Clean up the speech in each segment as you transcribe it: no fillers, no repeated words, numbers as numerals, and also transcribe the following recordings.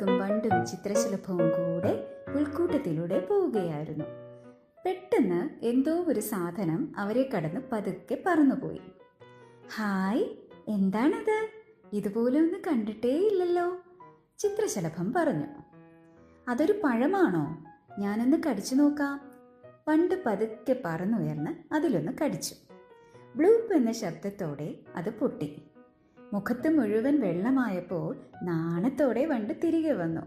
ബഗും വണ്ടും ചിത്രശലഭവും കൂടെ പുൽക്കൂട്ടത്തിലൂടെ പോവുകയായിരുന്നു. പെട്ടെന്ന് എന്തോ ഒരു സാധനം അവരെ കടന്ന് പതുക്കെ പറന്നുപോയി. ഹായ്, എന്താണത്? ഇതുപോലെ ഒന്ന് കണ്ടിട്ടേ ഇല്ലല്ലോ, ചിത്രശലഭം പറഞ്ഞു. അതൊരു പഴമാണോ? ഞാനൊന്ന് കടിച്ചു നോക്കാം. വണ്ട് പതുക്കെ പറന്നുയർന്ന് അതിലൊന്ന് കടിച്ചു. ബ്ലൂപ്പ് എന്ന ശബ്ദത്തോടെ അത് പൊട്ടി. മുഖത്ത് മുഴുവൻ വെള്ളമായപ്പോൾ നാണത്തോടെ വണ്ട് തിരികെ വന്നു.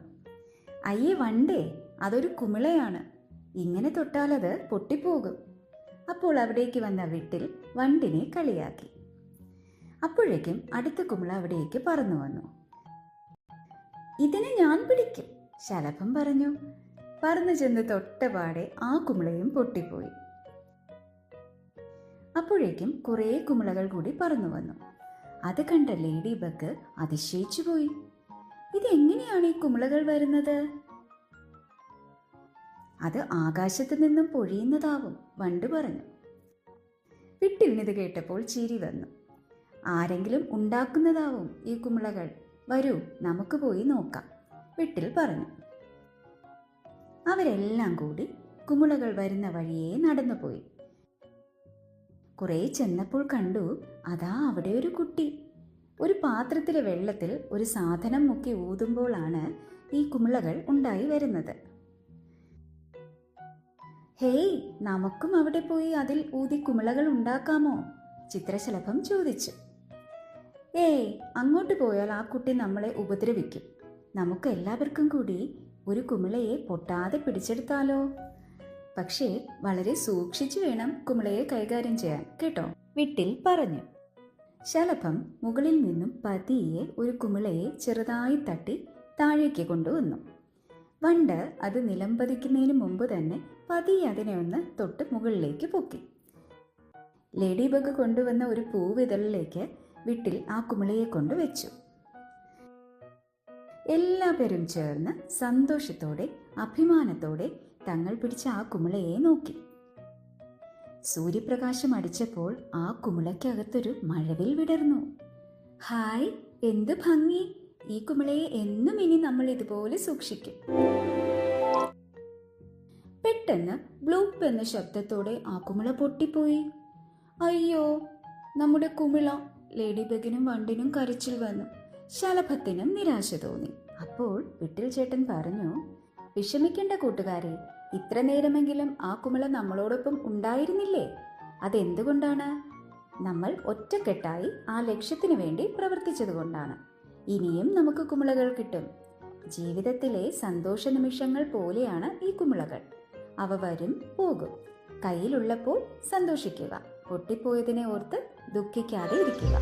അയ്യേ വണ്ടേ, അതൊരു കുമിളയാണ്. ഇങ്ങനെ തൊട്ടാലത് പൊട്ടിപ്പോകും. അപ്പോൾ അവിടേക്ക് വന്ന വിട്ടിൽ വണ്ടിനെ കളിയാക്കി. അപ്പോഴേക്കും അടുത്ത കുമിള അവിടേക്ക് പറന്നു വന്നു. ഇതിനെ ഞാൻ പിടിക്കും, ശലഭം പറഞ്ഞു. പറന്നു ചെന്ന് തൊട്ടപാടെ ആ കുമിളയും പൊട്ടിപ്പോയി. അപ്പോഴേക്കും കുറേ കുമിളകൾ കൂടി പറന്നു വന്നു. അത് കണ്ട ലേഡി ബഗ് അതിശയിച്ചുപോയി. ഇതെങ്ങനെയാണ് ഈ കുമിളകൾ വരുന്നത്? അത് ആകാശത്ത് നിന്നും പൊഴിയുന്നതാവും, വണ്ട് പറഞ്ഞു. വിട്ടിലിനിത് കേട്ടപ്പോൾ ചിരി വന്നു. ആരെങ്കിലും ഉണ്ടാക്കുന്നതാവും ഈ കുമിളകൾ. വരൂ, നമുക്ക് പോയി നോക്കാം, വിട്ടിൽ പറഞ്ഞു. അവരെല്ലാം കൂടി കുമിളകൾ വരുന്ന വഴിയേ നടന്നുപോയി. കുറെ ചെന്നപ്പോൾ കണ്ടു, അതാ അവിടെ ഒരു കുട്ടി ഒരു പാത്രത്തിലെ വെള്ളത്തിൽ ഒരു സാധനം മുക്കി ഊതുമ്പോഴാണ് ഈ കുമിളകൾ ഉണ്ടായി വരുന്നത്. ഹേയ്, നമുക്കും അവിടെ പോയി അതിൽ ഊതി കുമിളകൾ ഉണ്ടാക്കാമോ? ചിത്രശലഭം ചോദിച്ചു. ഏയ്, അങ്ങോട്ട് പോയാൽ ആ കുട്ടി നമ്മളെ ഉപദ്രവിക്കും. നമുക്ക് എല്ലാവർക്കും കൂടി ഒരു കുമിളയെ പൊട്ടാതെ പിടിച്ചെടുത്താലോ? പക്ഷേ വളരെ സൂക്ഷിച്ചു വേണം കുമിളയെ കൈകാര്യം ചെയ്യാൻ, കേട്ടോ, വിട്ടിൽ പറഞ്ഞു. ശലഭം മുകളിൽ നിന്നും പതിയെ ഒരു കുമിളയെ ചെറുതായി തട്ടി താഴേക്ക് കൊണ്ടുവന്നു. വണ്ട് അത് നിലംപതിക്കുന്നതിന് മുമ്പ് തന്നെ പതിയെ അതിനെ ഒന്ന് തൊട്ട് മുകളിലേക്ക് പൊക്കി. ലേഡി ബഗ് കൊണ്ടുവന്ന ഒരു പൂവിതളിലേക്ക് വിട്ടിൽ ആ കുമിളയെ കൊണ്ടുവച്ചു. എല്ലാവരും ചേർന്ന് സന്തോഷത്തോടെ അഭിമാനത്തോടെ തങ്ങൾ പിടിച്ച ആ കുമിളയെ നോക്കി. സൂര്യപ്രകാശം അടിച്ചപ്പോൾ ആ കുമിളയ്ക്കകത്തൊരു മഴവിൽ വിടർന്നു. ഹായ്, എന്ത് ഭംഗി! ഈ കുമിളയെ എന്നും ഇനി നമ്മൾ ഇതുപോലെ സൂക്ഷിക്കും. പെട്ടെന്ന് ബ്ലൂപ്പ് എന്ന ശബ്ദത്തോടെ ആ കുമിള പൊട്ടിപ്പോയി. അയ്യോ, നമ്മുടെ കുമിള! ലേഡി ബഗിനും വണ്ടിനും കരച്ചിൽ വന്നു. ശലഭത്തിനും നിരാശ തോന്നി. അപ്പോൾ വിട്ടിൽ ചേട്ടൻ പറഞ്ഞു, വിഷമിക്കേണ്ട കൂട്ടുകാരെ, ഇത്ര നേരമെങ്കിലും ആ കുമിള നമ്മളോടൊപ്പം ഉണ്ടായിരുന്നില്ലേ? അതെന്തുകൊണ്ടാണ്? നമ്മൾ ഒറ്റക്കെട്ടായി ആ ലക്ഷ്യത്തിനു വേണ്ടി പ്രവർത്തിച്ചതുകൊണ്ടാണ്. ഇനിയും നമുക്ക് കുമിളകൾ കിട്ടും. ജീവിതത്തിലെ സന്തോഷ നിമിഷങ്ങൾ പോലെയാണ് ഈ കുമിളകൾ. അവ വരും പോകും. കയ്യിലുള്ളപ്പോൾ സന്തോഷിക്കുക, പൊട്ടിപ്പോയതിനെ ഓർത്ത് ദുഃഖിക്കാതെ ഇരിക്കുക.